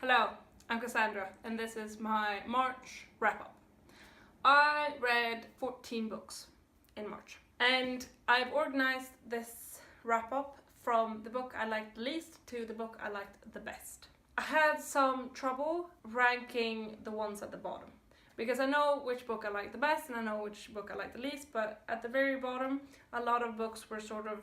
Hello, I'm Cassandra and this is my March wrap-up. I read 14 books in March and I've organized this wrap-up from the book I liked the least to the book I liked the best. I had some trouble ranking the ones at the bottom because I know which book I like the best and I know which book I like the least, but at the very bottom a lot of books were sort of,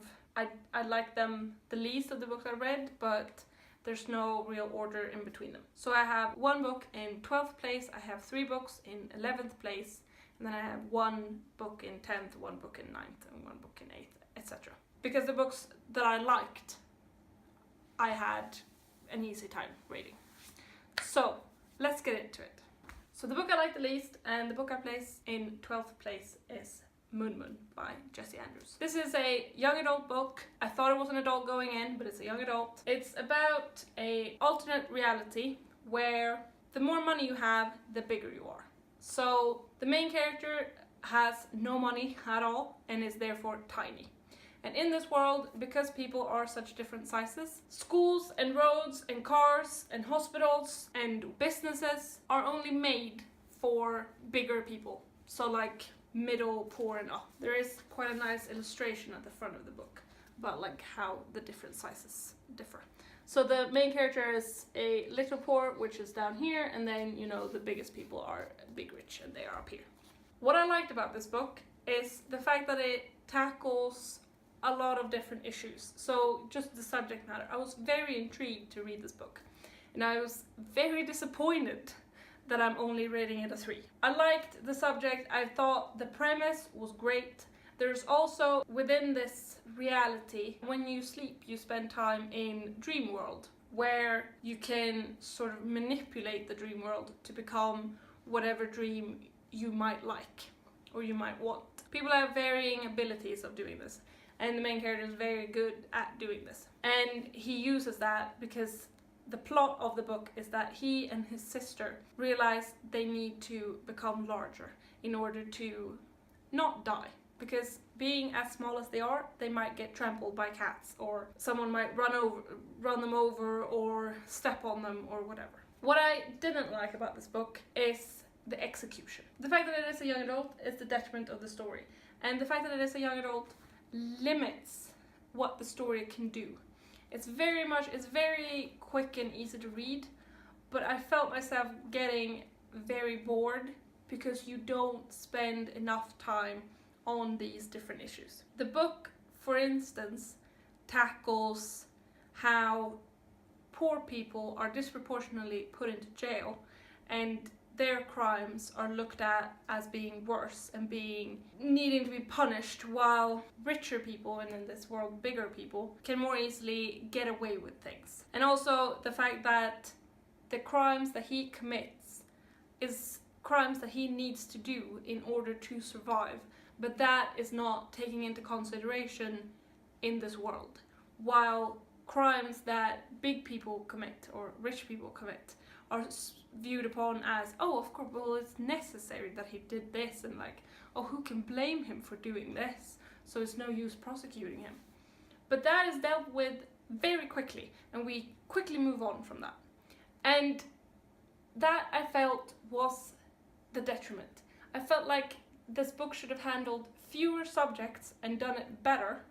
I liked them the least of the books I read, but there's no real order in between them. So I have one book in 12th place, I have 3 books in 11th place, and then I have 1 book in 10th, 1 book in 9th, and 1 book in 8th, etc. Because the books that I liked, I had an easy time reading. So let's get into it. So the book I like the least and the book I place in 12th place is Moon Moon by Jessie Andrews. This is a young adult book. I thought it was an adult going in, but it's a young adult. It's about an alternate reality where the more money you have, the bigger you are. So the main character has no money at all and is therefore tiny. And in this world, because people are such different sizes, schools and roads and cars and hospitals and businesses are only made for bigger people. So like middle, poor and up. There is quite a nice illustration at the front of the book about like how the different sizes differ. So the main character is a little poor, which is down here, and then you know the biggest people are big rich and they are up here. What I liked about this book is the fact that it tackles a lot of different issues. So just the subject matter. I was very intrigued to read this book and I was very disappointed that I'm only rating it a 3. I liked the subject, I thought the premise was great. There's also, within this reality, when you sleep you spend time in dream world, where you can sort of manipulate the dream world to become whatever dream you might like, or you might want. People have varying abilities of doing this, and the main character is very good at doing this. And he uses that because the plot of the book is that he and his sister realize they need to become larger in order to not die. Because being as small as they are, they might get trampled by cats, or someone might run them over or step on them or whatever. What I didn't like about this book is the execution. The fact that it is a young adult is the detriment of the story. And the fact that it is a young adult limits what the story can do. It's very quick and easy to read, but I felt myself getting very bored because you don't spend enough time on these different issues. The book, for instance, tackles how poor people are disproportionately put into jail and their crimes are looked at as being worse and needing to be punished, while richer people, and in this world bigger people, can more easily get away with things. And also the fact that the crimes that he commits is crimes that he needs to do in order to survive, but that is not taken into consideration in this world, while crimes that big people commit or rich people commit are viewed upon as, oh, of course, well, it's necessary that he did this, and like, oh, who can blame him for doing this? So it's no use prosecuting him. But that is dealt with very quickly, and we quickly move on from that. And that, I felt, was the detriment. I felt like this book should have handled fewer subjects and done it better,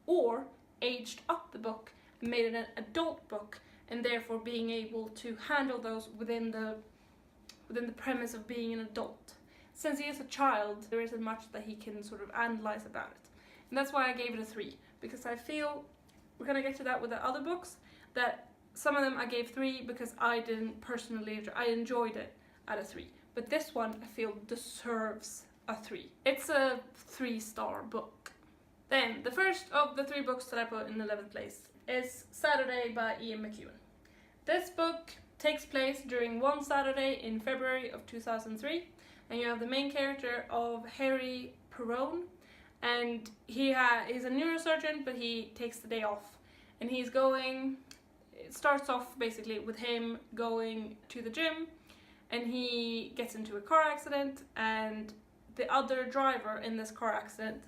or aged up the book and made it an adult book, and therefore being able to handle those within the premise of being an adult. Since he is a child, there isn't much that he can sort of analyze about it. And that's why I gave it a 3, because I feel, we're gonna get to that with the other books, that some of them I gave 3 because I didn't personally, I enjoyed it at a 3. But this one I feel deserves a 3. It's a 3-star book. Then, the first of the 3 books that I put in 11th place is Saturday by Ian McEwan. This book takes place during one Saturday in February of 2003, and you have the main character of Harry Perrone, and he's a neurosurgeon, but he takes the day off, and it starts off basically with him going to the gym, and he gets into a car accident, and the other driver in this car accident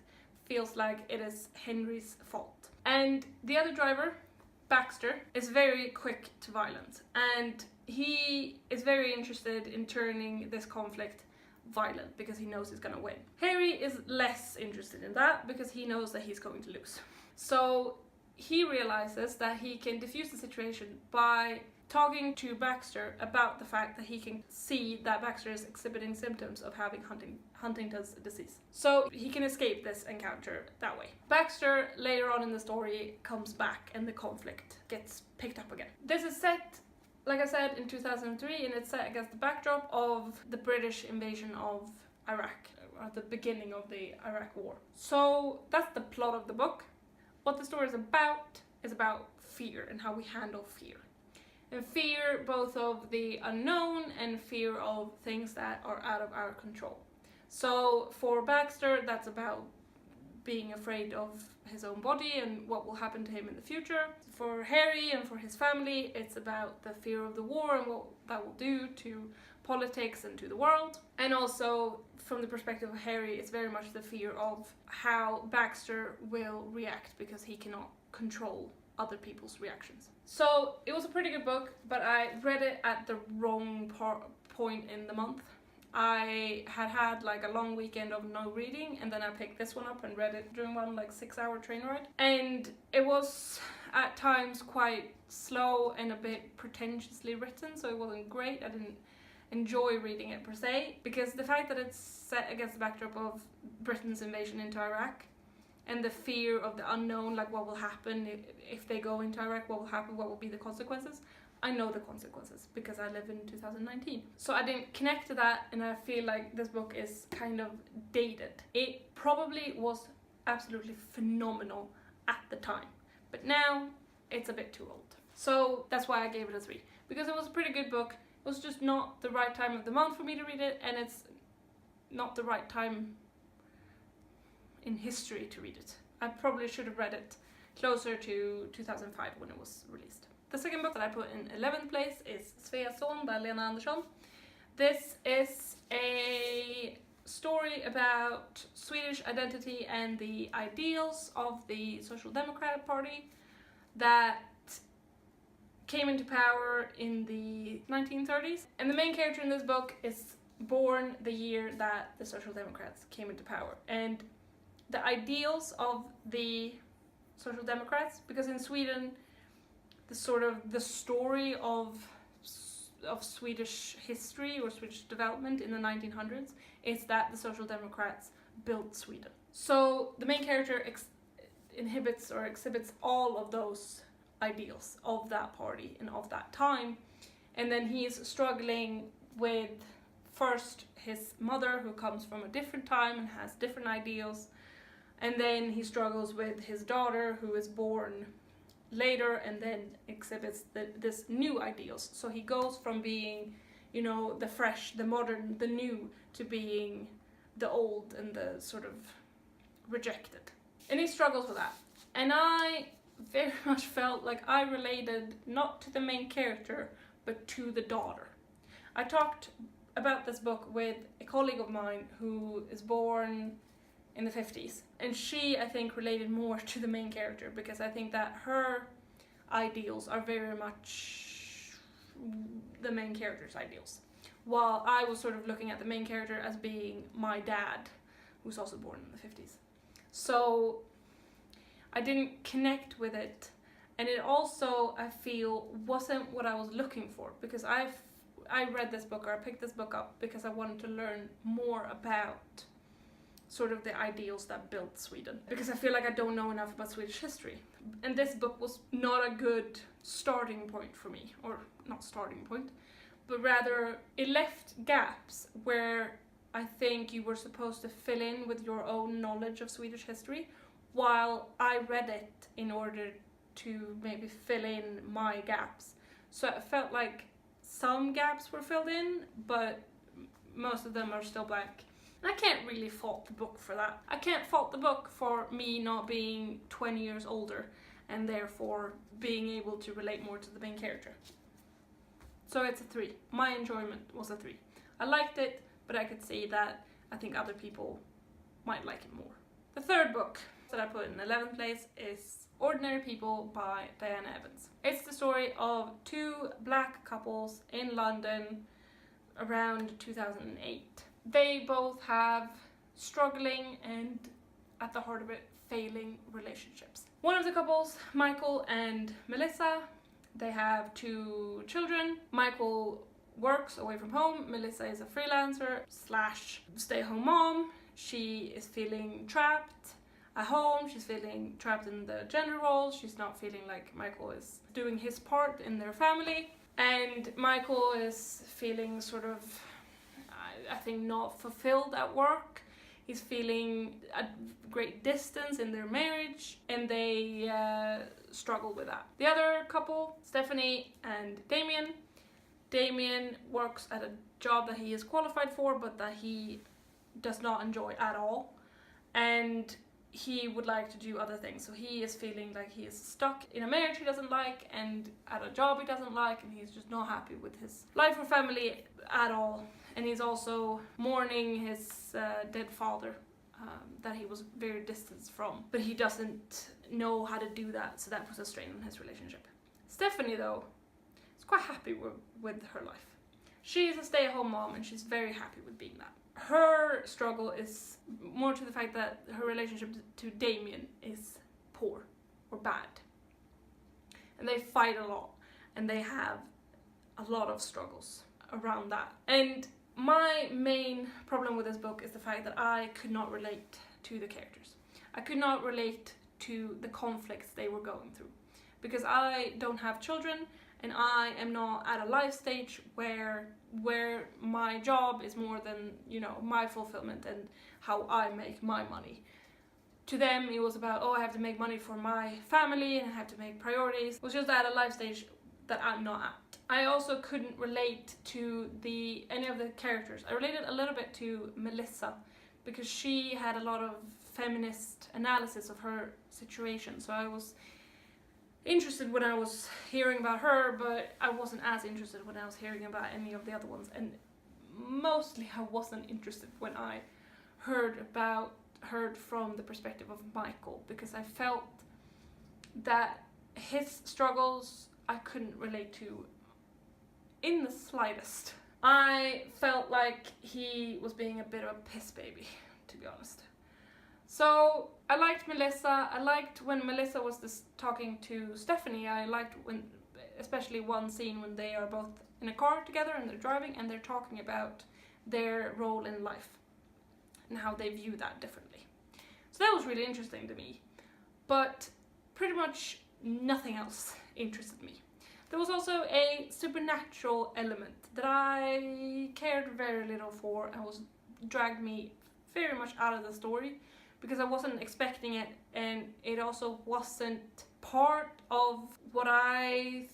feels like it is Henry's fault. And the other driver, Baxter, is very quick to violence, and he is very interested in turning this conflict violent because he knows he's gonna win. Harry is less interested in that because he knows that he's going to lose. So he realizes that he can diffuse the situation by talking to Baxter about the fact that he can see that Baxter is exhibiting symptoms of having Huntington's disease. So he can escape this encounter that way. Baxter, later on in the story, comes back and the conflict gets picked up again. This is set, like I said, in 2003, and it's set against the backdrop of the British invasion of Iraq, or the beginning of the Iraq War. So that's the plot of the book. What the story is about fear and how we handle fear. And fear both of the unknown and fear of things that are out of our control. So for Baxter, that's about being afraid of his own body and what will happen to him in the future. For Harry and for his family, it's about the fear of the war and what that will do to politics and to the world. And also, from the perspective of Harry, it's very much the fear of how Baxter will react because he cannot control other people's reactions. So it was a pretty good book, but I read it at the wrong point in the month. I had like a long weekend of no reading, and then I picked this one up and read it during one like 6-hour train ride. And it was at times quite slow and a bit pretentiously written, so it wasn't great. I didn't enjoy reading it per se, because the fact that it's set against the backdrop of Britain's invasion into Iraq and the fear of the unknown, like what will happen if they go into Iraq, what will happen, what will be the consequences. I know the consequences because I live in 2019. So I didn't connect to that, and I feel like this book is kind of dated. It probably was absolutely phenomenal at the time, but now it's a bit too old. So that's why I gave it a 3, because it was a pretty good book. It was just not the right time of the month for me to read it, and it's not the right time in history to read it. I probably should have read it closer to 2005 when it was released. The second book that I put in 11th place is Sveas son by Lena Andersson. This is a story about Swedish identity and the ideals of the Social Democratic Party that came into power in the 1930s. And the main character in this book is born the year that the Social Democrats came into power. And the ideals of the Social Democrats, because in Sweden the story of Swedish history or Swedish development in the 1900s is that the Social Democrats built Sweden. So the main character exhibits all of those ideals of that party and of that time, and then he's struggling with first his mother, who comes from a different time and has different ideals, and then he struggles with his daughter, who is born later and then exhibits this new ideals. So he goes from being, the fresh, the modern, the new, to being the old and the sort of rejected. And he struggles with that. And I very much felt like I related not to the main character, but to the daughter. I talked about this book with a colleague of mine who is born in the 50s, and she, I think, related more to the main character, because I think that her ideals are very much the main character's ideals, while I was sort of looking at the main character as being my dad, who's also born in the 50s. So I didn't connect with it, and it also, I feel, wasn't what I was looking for, because I read this book, or I picked this book up because I wanted to learn more about sort of the ideals that built Sweden, because I feel like I don't know enough about Swedish history. And this book was not a good starting point for me, or not starting point, but rather it left gaps where I think you were supposed to fill in with your own knowledge of Swedish history, while I read it in order to maybe fill in my gaps. So it felt like some gaps were filled in, but most of them are still blank. And I can't really fault the book for that. I can't fault the book for me not being 20 years older and therefore being able to relate more to the main character. So it's a 3. My enjoyment was a 3. I liked it, but I could see that I think other people might like it more. The third book that I put in 11th place is Ordinary People by Diana Evans. It's the story of two black couples in London around 2008. They both have struggling and, at the heart of it, failing relationships. One of the couples, Michael and Melissa, they have 2 children. Michael works away from home. Melissa is a freelancer slash stay-at-home mom. She is feeling trapped at home. She's feeling trapped in the gender roles. She's not feeling like Michael is doing his part in their family. And Michael is feeling sort of, I think, not fulfilled at work. He's feeling a great distance in their marriage, and they struggle with that. The other couple, Stephanie and Damien. Damien works at a job that he is qualified for, but that he does not enjoy at all. And he would like to do other things. So he is feeling like he is stuck in a marriage he doesn't like and at a job he doesn't like, and he's just not happy with his life or family at all. And he's also mourning his dead father that he was very distant from, but he doesn't know how to do that, so that puts a strain on his relationship. Stephanie, though, is quite happy with her life. She is a stay-at-home mom and she's very happy with being that. Her struggle is more to the fact that her relationship to Damien is poor or bad. And they fight a lot and they have a lot of struggles around that. And my main problem with this book is the fact that I could not relate to the characters. I could not relate to the conflicts they were going through, because I don't have children and I am not at a life stage where my job is more than, you know, my fulfillment and how I make my money. To them it was about, oh, I have to make money for my family and I have to make priorities. It was just at a life stage that I'm not at. I also couldn't relate to any of the characters. I related a little bit to Melissa because she had a lot of feminist analysis of her situation. So I was interested when I was hearing about her, but I wasn't as interested when I was hearing about any of the other ones. And mostly I wasn't interested when I heard from the perspective of Michael, because I felt that his struggles I couldn't relate to in the slightest. I felt like he was being a bit of a piss baby, to be honest. So I liked Melissa. I liked when Melissa was talking to Stephanie. I liked when, especially one scene when they are both in a car together and they're driving and they're talking about their role in life and how they view that differently. So that was really interesting to me, but pretty much nothing else interested me. There was also a supernatural element that I cared very little for and dragged me very much out of the story because I wasn't expecting it, and it also wasn't part of what I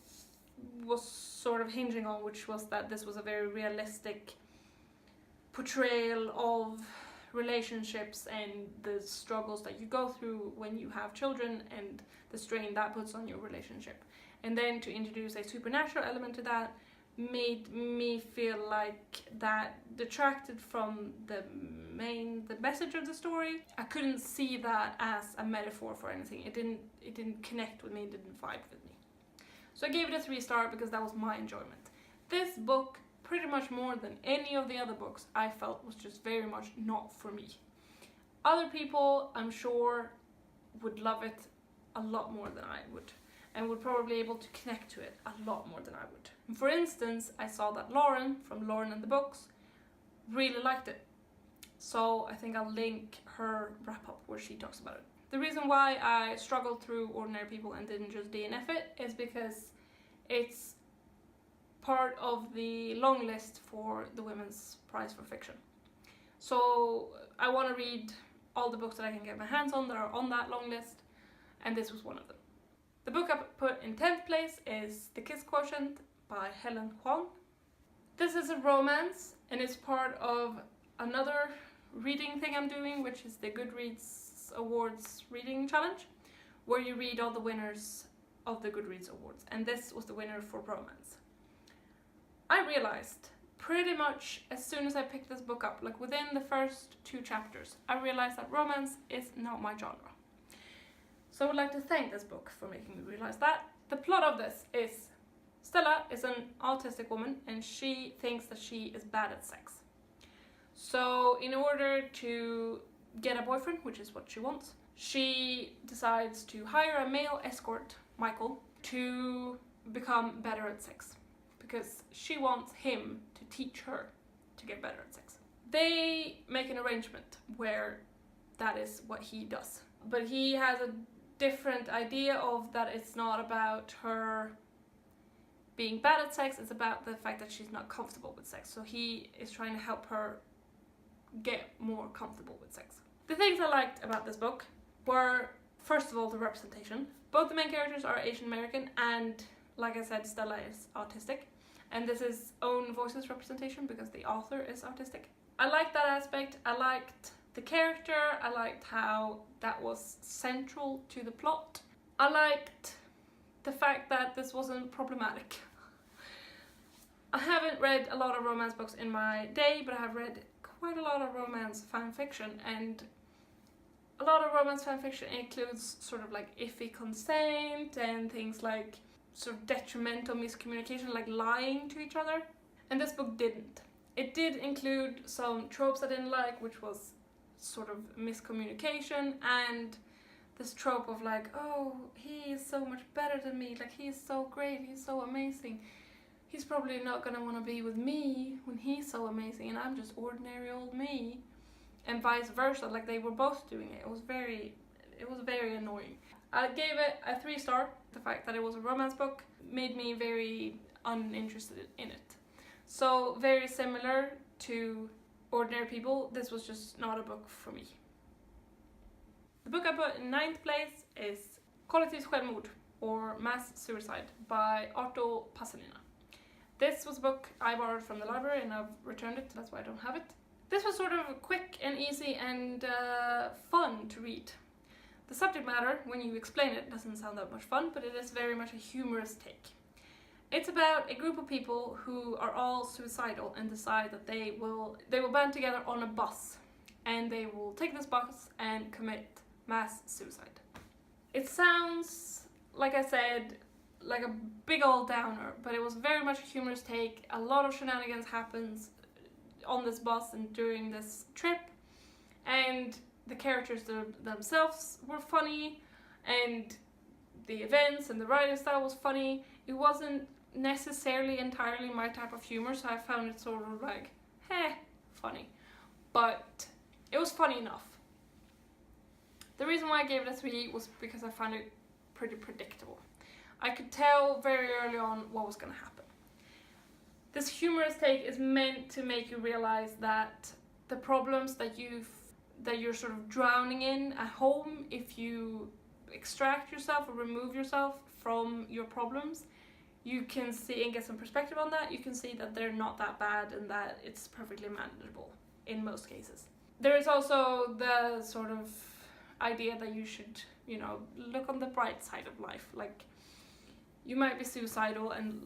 was sort of hinging on, which was that this was a very realistic portrayal of relationships and the struggles that you go through when you have children and the strain that puts on your relationship. And then to introduce a supernatural element to that made me feel like that detracted from the message of the story. I couldn't see that as a metaphor for anything. It didn't connect with me, it didn't vibe with me. So I gave it a 3-star because that was my enjoyment. This book, pretty much more than any of the other books, I felt was just very much not for me. Other people, I'm sure, would love it a lot more than I would, and would probably be able to connect to it a lot more than I would. And for instance, I saw that Lauren, from Lauren and the Books, really liked it. So I think I'll link her wrap-up where she talks about it. The reason why I struggled through Ordinary People and didn't just DNF it is because it's part of the long list for the Women's Prize for Fiction. So I want to read all the books that I can get my hands on that are on that long list, and this was one of them. The book I put in 10th place is The Kiss Quotient by Helen Huang. This is a romance and it's part of another reading thing I'm doing, which is the Goodreads Awards reading challenge, where you read all the winners of the Goodreads Awards, and this was the winner for romance. I realized pretty much as soon as I picked this book up, like within the first 2 chapters, I realized that romance is not my genre. So I would like to thank this book for making me realize that. The plot of this is Stella is an autistic woman and she thinks that she is bad at sex. So in order to get a boyfriend, which is what she wants, she decides to hire a male escort, Michael, to become better at sex. Because she wants him to teach her to get better at sex. They make an arrangement where that is what he does. But he has a different idea of that it's not about her being bad at sex, it's about the fact that she's not comfortable with sex. So he is trying to help her get more comfortable with sex. The things I liked about this book were, first of all, the representation. Both the main characters are Asian American and, like I said, Stella is autistic. And this is own voices representation because the author is autistic. I liked that aspect. I liked the character. I liked how that was central to the plot. I liked the fact that this wasn't problematic. I haven't read a lot of romance books in my day, but I have read quite a lot of romance fan fiction, and a lot of romance fan fiction includes sort of like iffy consent and things like sort of detrimental miscommunication, like lying to each other. And this book didn't. It did include some tropes I didn't like, which was sort of miscommunication and this trope of like, oh, he is so much better than me, like he is so great, he's so amazing. He's probably not gonna want to be with me when he's so amazing and I'm just ordinary old me. And vice versa, like they were both doing it. It was very annoying. I gave it a 3-star. The fact that it was a romance book made me very uninterested in it. So very similar to Ordinary People, this was just not a book for me. The book I put in 9th place is Kollektivt självmord, or Mass Suicide, by Arto Pasanina. This was a book I borrowed from the library and I've returned it, that's why I don't have it. This was sort of quick and easy and fun to read. The subject matter, when you explain it, doesn't sound that much fun, but it is very much a humorous take. It's about a group of people who are all suicidal and decide that they will band together on a bus and they will take this bus and commit mass suicide. It sounds, like I said, like a big old downer, but it was very much a humorous take. A lot of shenanigans happens on this bus and during this trip, and the characters themselves were funny, and the events and the writing style was funny. It wasn't necessarily entirely my type of humor, so I found it sort of like, funny. But it was funny enough. The reason why I gave it a 3 was because I found it pretty predictable. I could tell very early on what was going to happen. This humorous take is meant to make you realize that the problems that you're sort of drowning in at home, if you extract yourself or remove yourself from your problems, you can see and get some perspective on that. You can see that they're not that bad and that it's perfectly manageable in most cases. There is also the sort of idea that you should, look on the bright side of life. Like, you might be suicidal and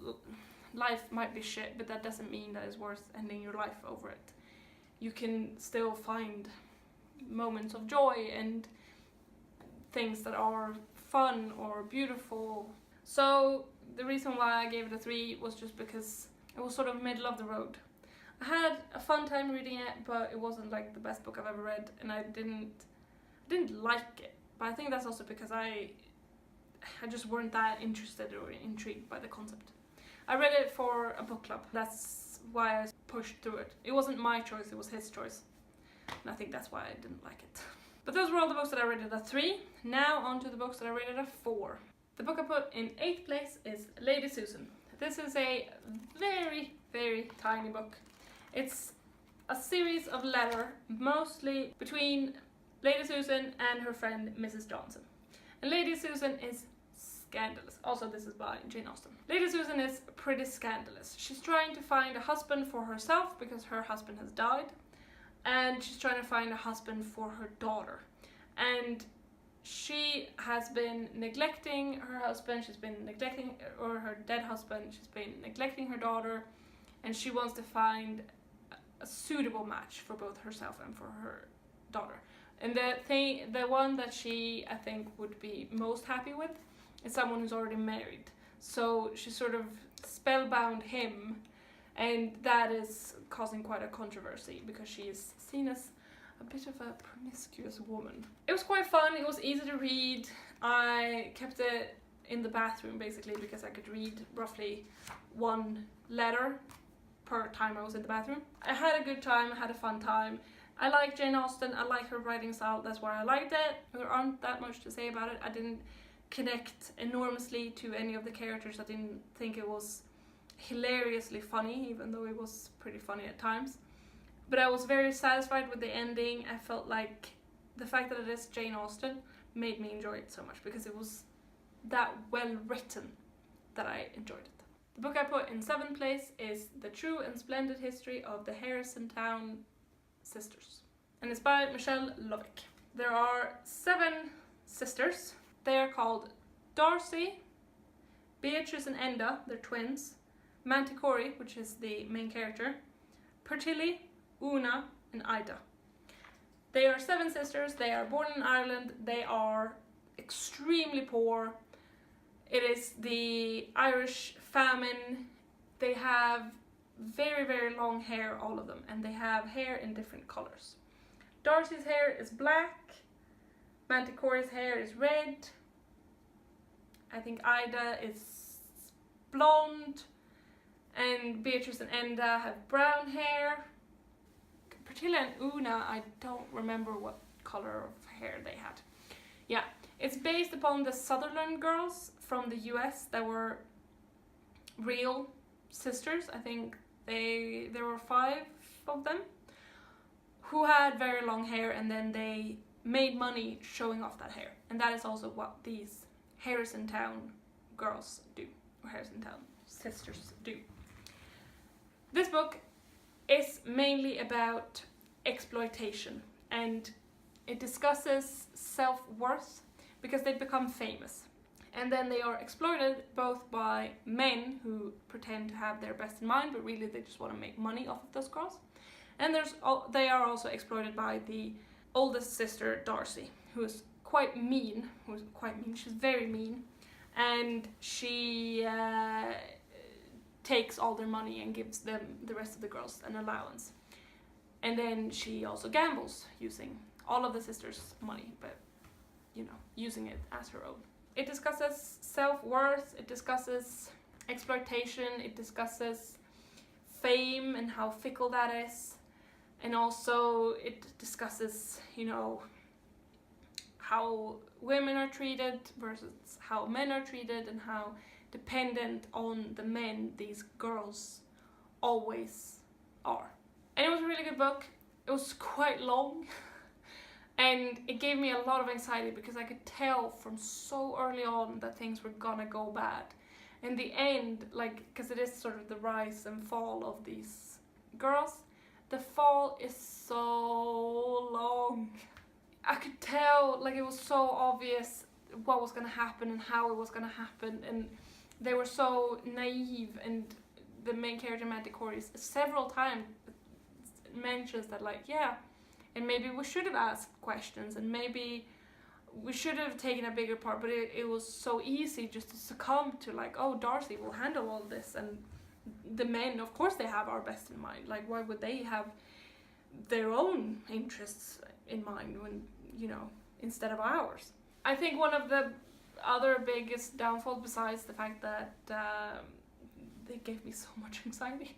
life might be shit, but that doesn't mean that it's worth ending your life over it. You can still find moments of joy and things that are fun or beautiful. So the reason why I gave it a 3 was just because it was sort of middle of the road. I had a fun time reading it, but it wasn't like the best book I've ever read, and I didn't like it. But I think that's also because I just weren't that interested or intrigued by the concept. I read it for a book club. That's why I pushed through it. It wasn't my choice, it was his choice. And I think that's why I didn't like it. But those were all the books that I rated a 3. Now on to the books that I rated a 4. The book I put in 8th place is Lady Susan. This is a very, very tiny book. It's a series of letters, mostly between Lady Susan and her friend Mrs. Johnson. And Lady Susan is scandalous. Also, this is by Jane Austen. Lady Susan is pretty scandalous. She's trying to find a husband for herself because her husband has died. And she's trying to find a husband for her daughter. And she has been neglecting her husband, she's been neglecting, or her dead husband, she's been neglecting her daughter, and she wants to find a suitable match for both herself and for her daughter. And the one that she, I think, would be most happy with is someone who's already married. So she sort of spellbound him, and that is causing quite a controversy because she is seen as a bit of a promiscuous woman. It was quite fun, it was easy to read. I kept it in the bathroom basically because I could read roughly one letter per time I was in the bathroom. I had a good time, I had a fun time. I like Jane Austen, I like her writing style, that's why I liked it. There aren't that much to say about it. I didn't connect enormously to any of the characters. I didn't think it was hilariously funny, even though it was pretty funny at times. But I was very satisfied with the ending. I felt like the fact that it is Jane Austen made me enjoy it so much because it was that well written that I enjoyed it. The book I put in 7th place is The True and Splendid History of the Harrisontown Sisters, and it's by Michelle Lovick. There are 7 sisters. They are called Darcy, Beatrice and Enda, they're twins, Manticore, which is the main character, Pertilly, Una and Ida. They are 7 sisters, they are born in Ireland, they are extremely poor. It is the Irish famine. They have very, very long hair, all of them, and they have hair in different colors. Darcy's hair is black, Manticore's hair is red, I think Ida is blonde, and Beatrice and Enda have brown hair. Pertilla and Una, I don't remember what color of hair they had. Yeah, it's based upon the Sutherland girls from the US that were real sisters. I think there were 5 of them who had very long hair, and then they made money showing off that hair. And that is also what these Harrisontown girls do, or Harrisontown sisters do. This book is mainly about exploitation, and it discusses self-worth because they become famous. And then they are exploited both by men who pretend to have their best in mind, but really they just want to make money off of those girls. And they are also exploited by the oldest sister, Darcy, who's quite mean. She's very mean, and she takes all their money and gives them, the rest of the girls, an allowance. And then she also gambles using all of the sisters' money, but you know, using it as her own. It discusses self-worth, it discusses exploitation, it discusses fame and how fickle that is, and also it discusses, you know, how women are treated versus how men are treated, and how dependent on the men these girls always are. And it was a really good book. It was quite long, and it gave me a lot of anxiety because I could tell from so early on that things were gonna go bad. In the end, like, because it is sort of the rise and fall of these girls, the fall is so long. I could tell, like, it was so obvious what was gonna happen and how it was gonna happen, and they were so naive, and the main character Manticore several times mentions that, like, yeah, and maybe we should have asked questions, and maybe we should have taken a bigger part, but it was so easy just to succumb to, like, oh, Darcy will handle all this, and the men, of course they have our best in mind. Like, why would they have their own interests in mind when, you know, instead of ours? I think one of the other biggest downfalls, besides the fact that they gave me so much anxiety,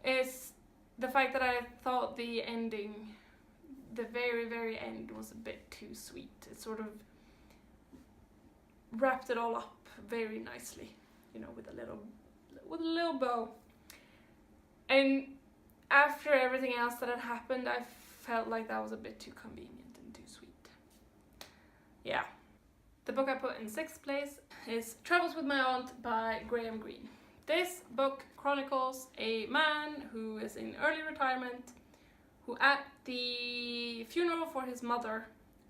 is the fact that I thought the ending, the very, very end, was a bit too sweet. It sort of wrapped it all up very nicely, you know, with a little bow. And after everything else that had happened, I felt like that was a bit too convenient and too sweet. Yeah. The book I put in 6th place is Travels with My Aunt by Graham Greene. This book chronicles a man who is in early retirement, who at the funeral for his mother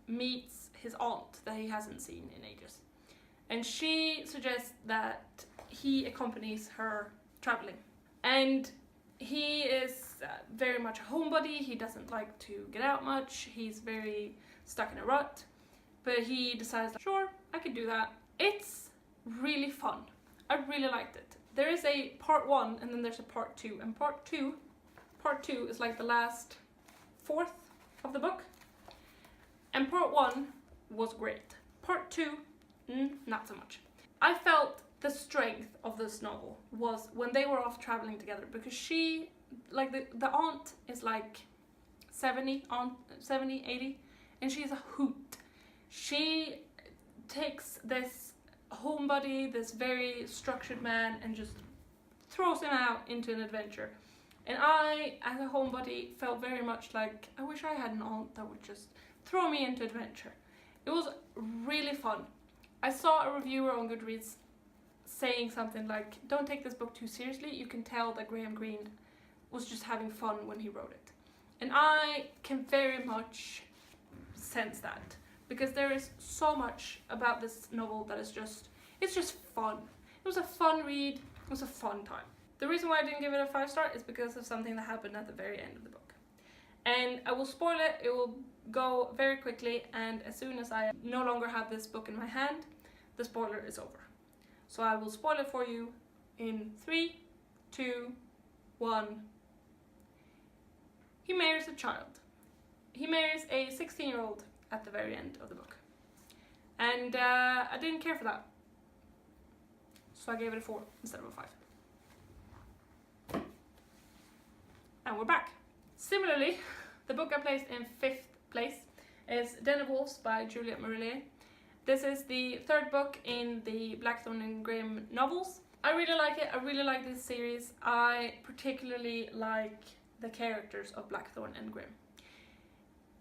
meets his aunt that he hasn't seen in ages. And she suggests that he accompanies her traveling. And he is very much a homebody. He doesn't like to get out much. He's very stuck in a rut. But he decides, like, sure, I could do that. It's really fun. I really liked it. There is a part 1 and then there's a part 2. And part two is like the last fourth of the book. And part 1 was great. Part 2, not so much. I felt the strength of this novel was when they were off traveling together, because she, like the aunt is like 70, 80, and she's a hoot. She takes this homebody, this very structured man, and just throws him out into an adventure. And I, as a homebody, felt very much like, I wish I had an aunt that would just throw me into adventure. It was really fun. I saw a reviewer on Goodreads saying something like, don't take this book too seriously. You can tell that Graham Greene was just having fun when he wrote it. And I can very much sense that, because there is so much about this novel that is just, it's just fun. It was a fun read, it was a fun time. The reason why I didn't give it a 5-star is because of something that happened at the very end of the book. And I will spoil it, it will go very quickly, and as soon as I no longer have this book in my hand, the spoiler is over. So I will spoil it for you in 3, 2, 1. He marries a child. He marries a 16-year-old at the very end of the book. And I didn't care for that. So I gave it a 4 instead of a 5. And we're back. Similarly, the book I placed in 5th place is Den of Wolves by Juliette Marillier. This is the 3rd book in the Blackthorn and Grimm novels. I really like it. I really like this series. I particularly like the characters of Blackthorn and Grimm.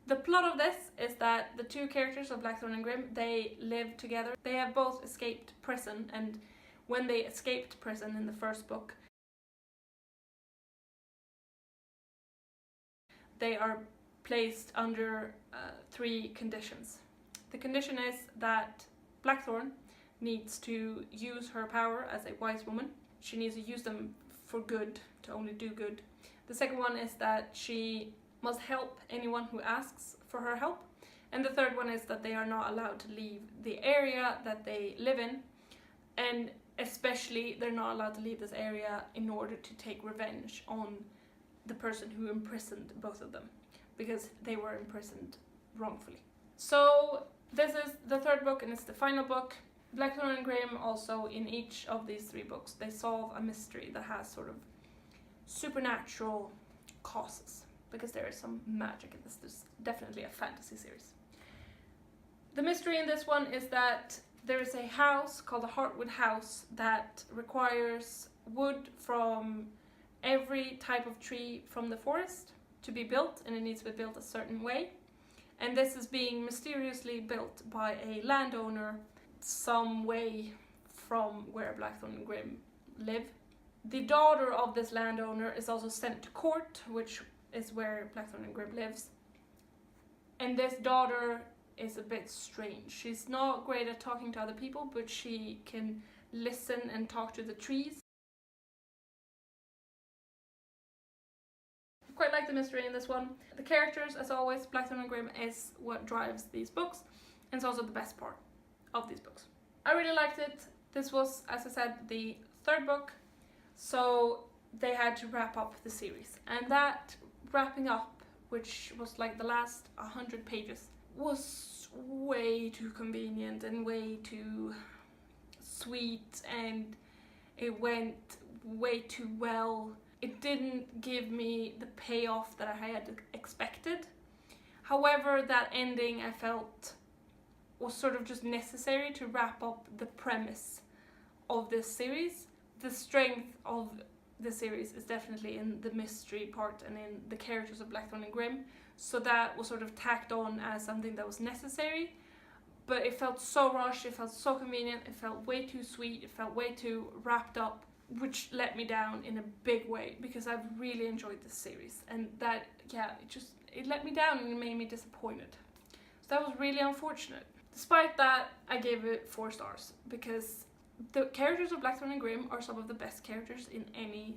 The plot of this is that the 2 characters of Blackthorn and Grimm, they live together. They have both escaped prison, and when they escaped prison in the 1st book, they are placed under 3 conditions. The condition is that Blackthorn needs to use her power as a wise woman. She needs to use them for good, to only do good. The second one is that she must help anyone who asks for her help. And the third one is that they are not allowed to leave the area that they live in. And especially, they're not allowed to leave this area in order to take revenge on the person who imprisoned both of them, because they were imprisoned wrongfully. So this is the 3rd book, and it's the final book. Blackthorn and Grimm also, in each of these 3 books, they solve a mystery that has sort of supernatural causes, because there is some magic in this. There's definitely a fantasy series. The mystery in this one is that there is a house called the Heartwood House that requires wood from every type of tree from the forest to be built, and it needs to be built a certain way. And this is being mysteriously built by a landowner some way from where Blackthorn and Grimm live. The daughter of this landowner is also sent to court, which is where Blackthorn and Grimm lives. And this daughter is a bit strange. She's not great at talking to other people, but she can listen and talk to the trees. Quite like the mystery in this one. The characters, as always, Blackthorn and Grimm is what drives these books, and it's also the best part of these books. I really liked it. This was, as I said, the 3rd book, so they had to wrap up the series. And that wrapping up, which was like the last 100 pages, was way too convenient and way too sweet, and it went way too well. It didn't give me the payoff that I had expected. However, that ending I felt was sort of just necessary to wrap up the premise of this series. The strength of the series is definitely in the mystery part and in the characters of Blackthorn and Grimm, so that was sort of tacked on as something that was necessary, but it felt so rushed, it felt so convenient, it felt way too sweet, it felt way too wrapped up, which let me down in a big way, because I've really enjoyed this series, and that, yeah, it let me down and it made me disappointed. So that was really unfortunate. Despite that, I gave it 4 stars, because the characters of Blackthorn and Grimm are some of the best characters in any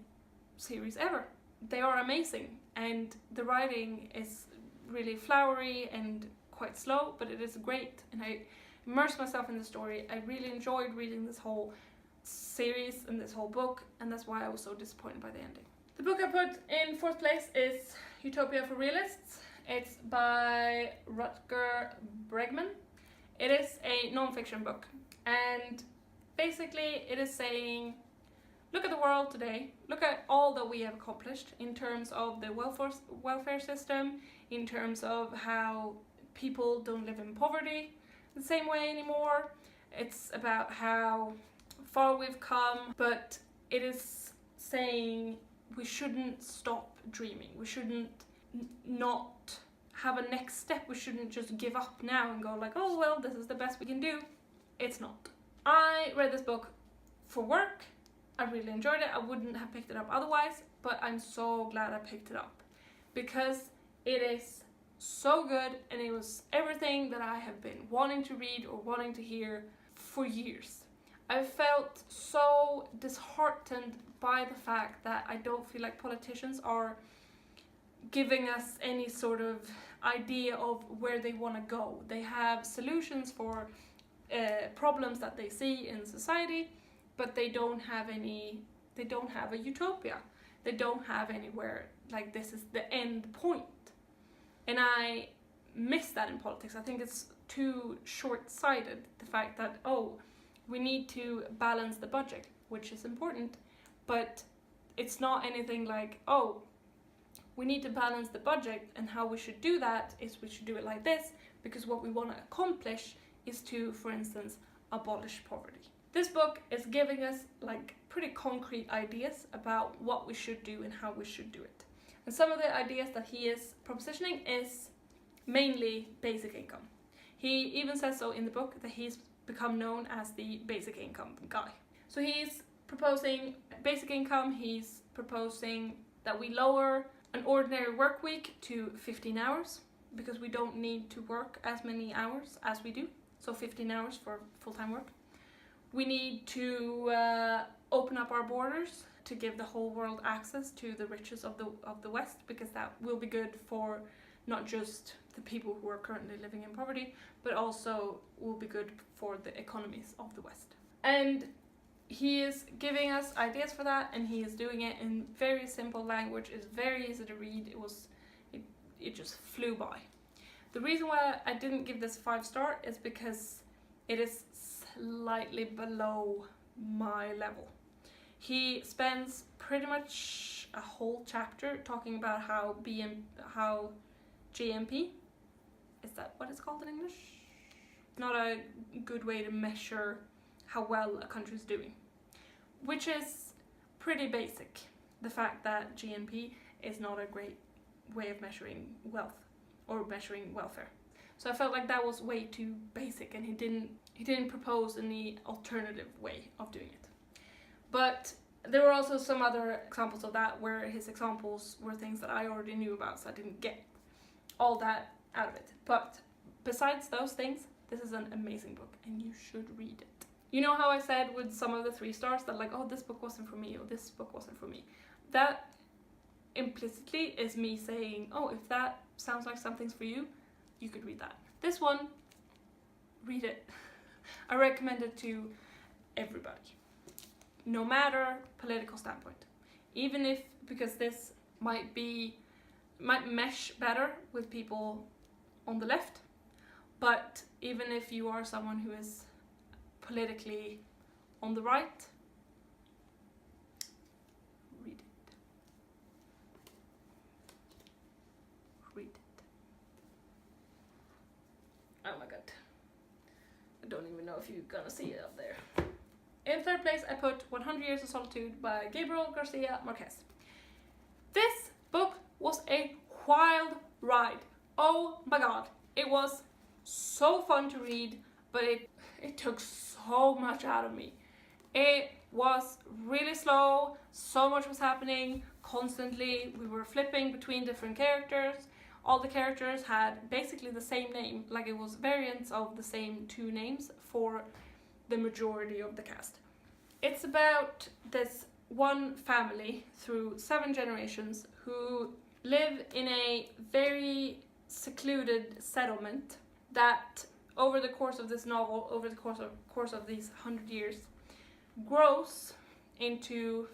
series ever. they are amazing, and the writing is really flowery and quite slow, but it is great, and I immersed myself in the story. I really enjoyed reading this whole series and this whole book, and that's why I was so disappointed by the ending. The book I put in 4th place is Utopia for Realists. It's by Rutger Bregman. It is a non-fiction book, and basically it is saying, look at the world today, look at all that we have accomplished in terms of the welfare system, in terms of how people don't live in poverty the same way anymore. It's about how far we've come, but it is saying we shouldn't stop dreaming. We shouldn't not have a next step. We shouldn't just give up now and go like, oh well, this is the best we can do. It's not. I read this book for work. I really enjoyed it. I wouldn't have picked it up otherwise, but I'm so glad I picked it up because it is so good, and it was everything that I have been wanting to read or wanting to hear for years. I felt so disheartened by the fact that I don't feel like politicians are giving us any sort of idea of where they want to go. They have solutions for problems that they see in society, but they don't have a utopia. They don't have anywhere like this is the end point. And I miss that in politics. I think it's too short-sighted, the fact that, oh, we need to balance the budget, which is important, but it's not anything like, oh, we need to balance the budget, and how we should do that is we should do it like this, because what we want to accomplish is to, for instance, abolish poverty. This book is giving us like pretty concrete ideas about what we should do and how we should do it. And some of the ideas that he is propositioning is mainly basic income. He even says so in the book that he's become known as the basic income guy. So he's proposing basic income. He's proposing that we lower an ordinary work week to 15 hours because we don't need to work as many hours as we do. So 15 hours for full-time work. We need to open up our borders to give the whole world access to the riches of the West, because that will be good for not just the people who are currently living in poverty, but also will be good for the economies of the West. And he is giving us ideas for that, and he is doing it in very simple language. It's very easy to read. It just flew by. The reason why I didn't give this 5-star is because it is slightly below my level. He spends pretty much a whole chapter talking about how GMP, is that what it's called in English? Not a good way to measure how well a country is doing, which is pretty basic. The fact that GNP is not a great way of measuring wealth or measuring welfare. So I felt like that was way too basic, and he didn't propose any alternative way of doing it. But there were also some other examples of that where his examples were things that I already knew about, so I didn't get all that out of it. But besides those things, this is an amazing book and you should read it. You know how I said with some of the 3 stars that like, oh, this book wasn't for me, or this book wasn't for me. That implicitly is me saying, oh, if that sounds like something's for you, you could read that. This one, read it. I recommend it to everybody, no matter political standpoint. Even if, because this might mesh better with people on the left, but even if you are someone who is politically on the right, read it. Read it. Oh my god. I don't even know if you're gonna see it up there. In 3rd place, I put 100 Years of Solitude by Gabriel Garcia Marquez. This book was a wild ride. Oh my god. It was so fun to read, but it took so much out of me. It was really slow, so much was happening constantly. We were flipping between different characters. All the characters had basically the same name, like it was variants of the same 2 names for the majority of the cast. It's about this one family through 7 generations who live in a very secluded settlement that over the course of this novel, over the course of these 100 years, grows into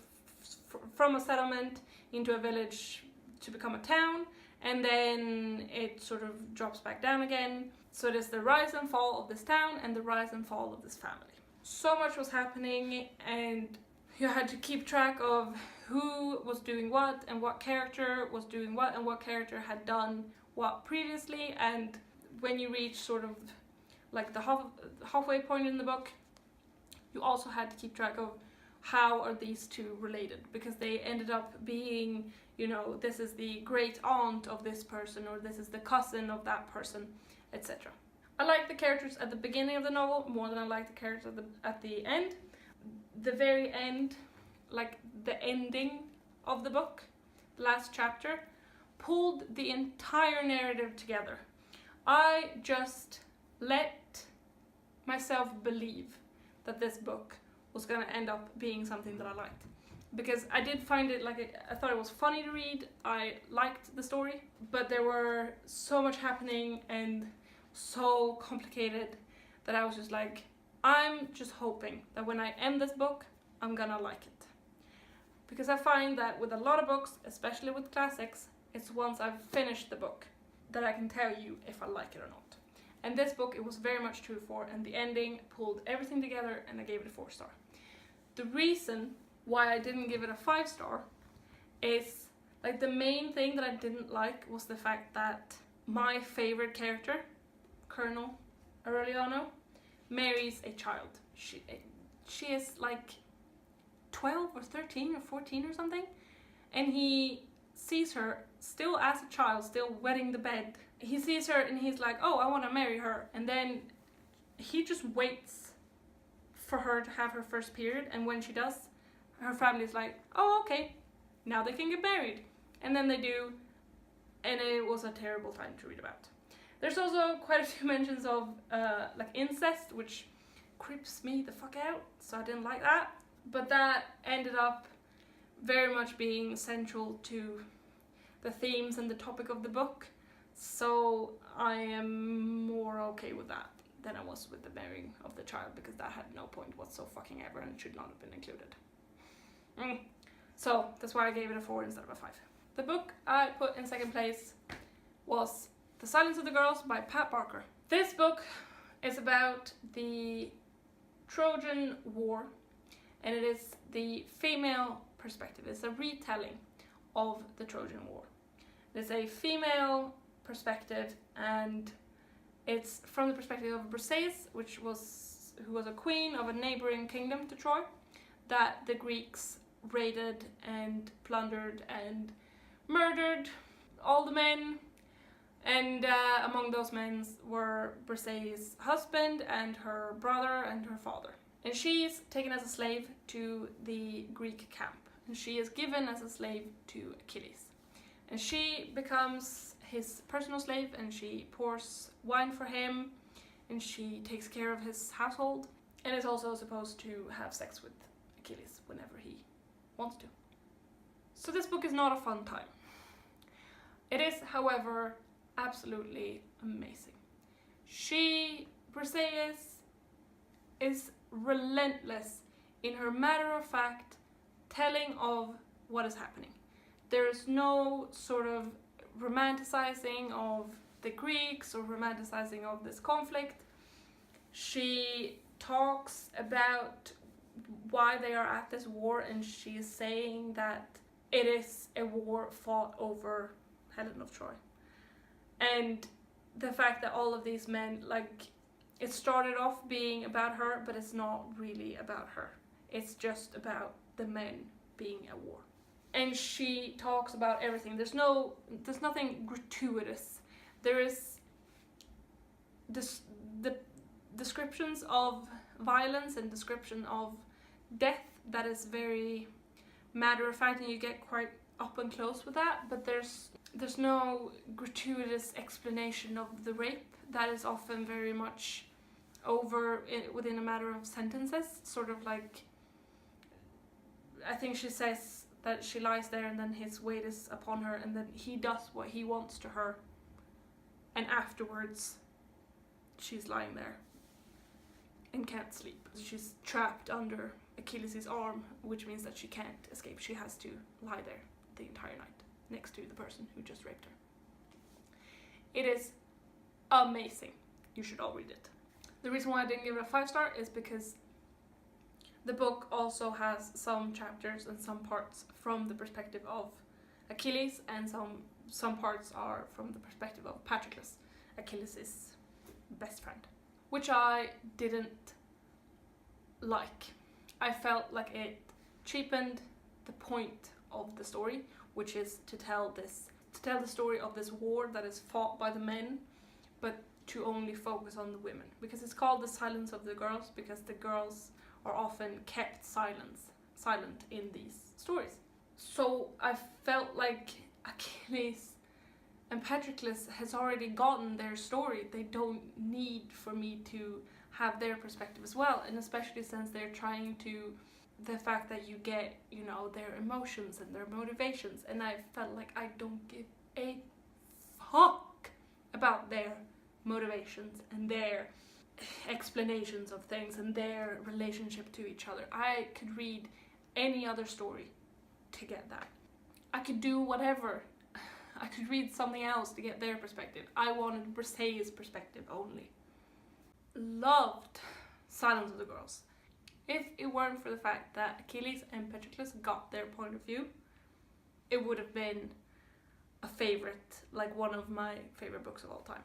from a settlement into a village to become a town, and then it sort of drops back down again. So it is the rise and fall of this town and the rise and fall of this family. So much was happening, and you had to keep track of who was doing what and what character was doing what and what character had done what previously. And when you reach sort of like the halfway point in the book, you also had to keep track of how are these two related, because they ended up being, you know, this is the great aunt of this person, or this is the cousin of that person, etc. I like the characters at the beginning of the novel more than I like the characters at the end. The very end, like the ending of the book, the last chapter, pulled the entire narrative together. I just let myself believe that this book was going to end up being something that I liked, because I did find it, like, I thought it was funny to read. I liked the story, but there were so much happening and so complicated that I was just like, I'm just hoping that when I end this book, I'm gonna like it. Because I find that with a lot of books, especially with classics, it's once I've finished the book that I can tell you if I like it or not. And this book, it was very much true for, and the ending pulled everything together, and I gave it a 4-star. The reason why I didn't give it a 5-star is, like, the main thing that I didn't like was the fact that my favorite character, Colonel Aureliano, marries a child. She is like 12 or 13 or 14 or something, and he sees her still as a child, still wetting the bed. He sees her and he's like, oh, I want to marry her, and then he just waits for her to have her first period, and when she does, her family's like, oh, okay, now they can get married. And then they do, and it was a terrible time to read about. There's also quite a few mentions of like incest, which creeps me the fuck out, so I didn't like that. But that ended up very much being central to the themes and the topic of the book, so I am more okay with that than I was with the marrying of the child, because that had no point whatsoever and should not have been included. So that's why I gave it a 4 instead of a 5. The book I put in second place was The Silence of the Girls by Pat Barker. This book is about the Trojan War, and it is the female perspective. It's a retelling of the Trojan War. It's a female perspective, and it's from the perspective of Briseis, who was a queen of a neighboring kingdom to Troy, that the Greeks raided and plundered and murdered all the men, and among those men were Briseis' husband and her brother and her father. And she is taken as a slave to the Greek camp, and she is given as a slave to Achilles. And she becomes his personal slave, and she pours wine for him, and she takes care of his household, and is also supposed to have sex with Achilles whenever he wants to. So this book is not a fun time. It is, however, absolutely amazing. Briseis is relentless in her matter-of-fact telling of what is happening. There is no sort of romanticizing of the Greeks or romanticizing of this conflict. She talks about why they are at this war, and she is saying that it is a war fought over Helen of Troy. And the fact that all of these men, like, it started off being about her, but it's not really about her. It's just about the men being at war. And she talks about everything. There's nothing gratuitous. There is the descriptions of violence and description of death that is very matter-of-fact, and you get quite up and close with that, but there's no gratuitous explanation of the rape. That is often very much over within a matter of sentences, sort of like I think she says that she lies there and then his weight is upon her and then he does what he wants to her, and afterwards she's lying there and can't sleep. She's trapped under Achilles' arm, which means that she can't escape. She has to lie there the entire night next to the person who just raped her. It is amazing. You should all read it. The reason why I didn't give it a 5-star is because the book also has some chapters and some parts from the perspective of Achilles, and some parts are from the perspective of Patroclus, Achilles' best friend, which I didn't like. I felt like it cheapened the point of the story, which is to tell the story of this war that is fought by the men, but to only focus on the women, because it's called The Silence of the Girls, because the girls are often kept silent in these stories. So I felt like Achilles and Patroclus has already gotten their story. They don't need for me to have their perspective as well, and especially since they're trying to, the fact that you get, you know, their emotions and their motivations, and I felt like I don't give a fuck about their motivations and their explanations of things and their relationship to each other. I could read any other story to get that. I could do whatever. I could read something else to get their perspective. I wanted Briseis' perspective only. Loved Silence of the Girls. If it weren't for the fact that Achilles and Patroclus got their point of view, it would have been a favorite, like one of my favorite books of all time.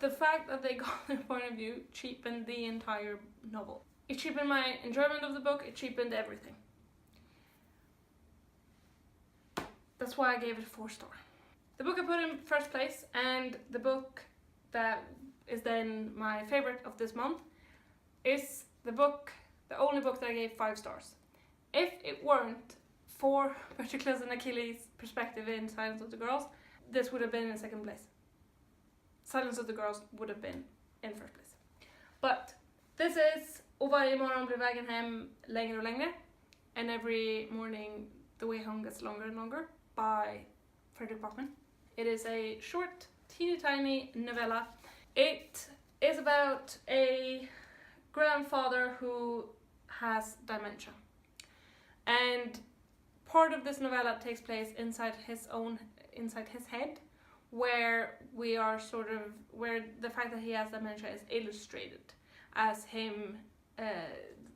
The fact that they got their point of view cheapened the entire novel. It cheapened my enjoyment of the book, it cheapened everything. That's why I gave it a 4-star. The book I put in first place, and the book that is then my favorite of this month, is the only book that I gave 5 stars. If it weren't for Patroclus and Achilles' perspective in Silence of the Girls, this would have been in second place. Silence of the Girls would have been in first place. But this is Och varje morgon blir vägen hem längre och längre, and every morning the way home gets longer and longer, by Fredrik Backman. It is a short, teeny tiny novella. It is about a grandfather who has dementia, and part of this novella takes place inside his head, where we are where the fact that he has dementia is illustrated as him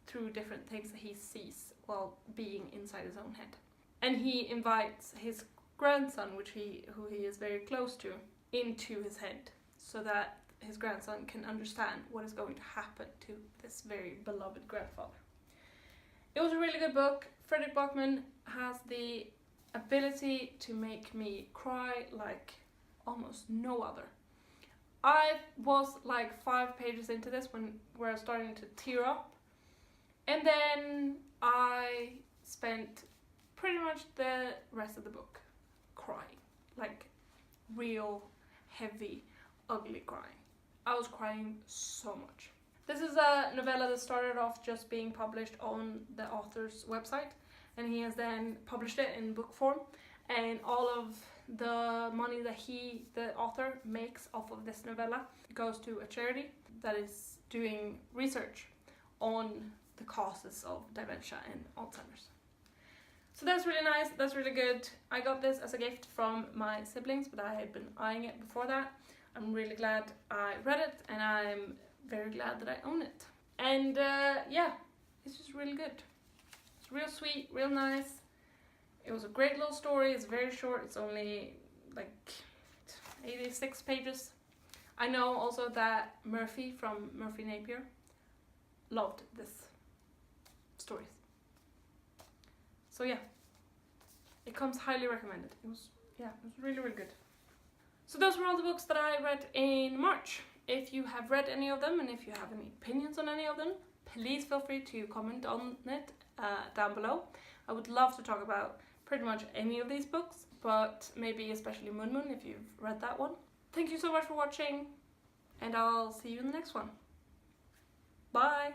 through different things that he sees while being inside his own head. And he invites his grandson, who he is very close to, into his head, so that his grandson can understand what is going to happen to this very beloved grandfather. It was a really good book. Fredrik Backman has the ability to make me cry like almost no other. I was like 5 pages into this where I was starting to tear up, and then I spent pretty much the rest of the book crying, like real heavy, ugly crying. I was crying so much. This is a novella that started off just being published on the author's website, and he has then published it in book form, and all of the money that the author, makes off of this novella goes to a charity that is doing research on the causes of dementia and Alzheimer's. So that's really nice, that's really good. I got this as a gift from my siblings, but I had been eyeing it before that. I'm really glad I read it, and I'm very glad that I own it. And yeah, it's just really good. It's real sweet, real nice. It was a great little story. It's very short. It's only like 86 pages. I know also that Murphy from Murphy Napier loved this story. So yeah, it comes highly recommended. It was really, really good. So those were all the books that I read in March. If you have read any of them, and if you have any opinions on any of them, please feel free to comment on it down below. I would love to talk about pretty much any of these books, but maybe especially Moon Moon if you've read that one. Thank you so much for watching, and I'll see you in the next one. Bye!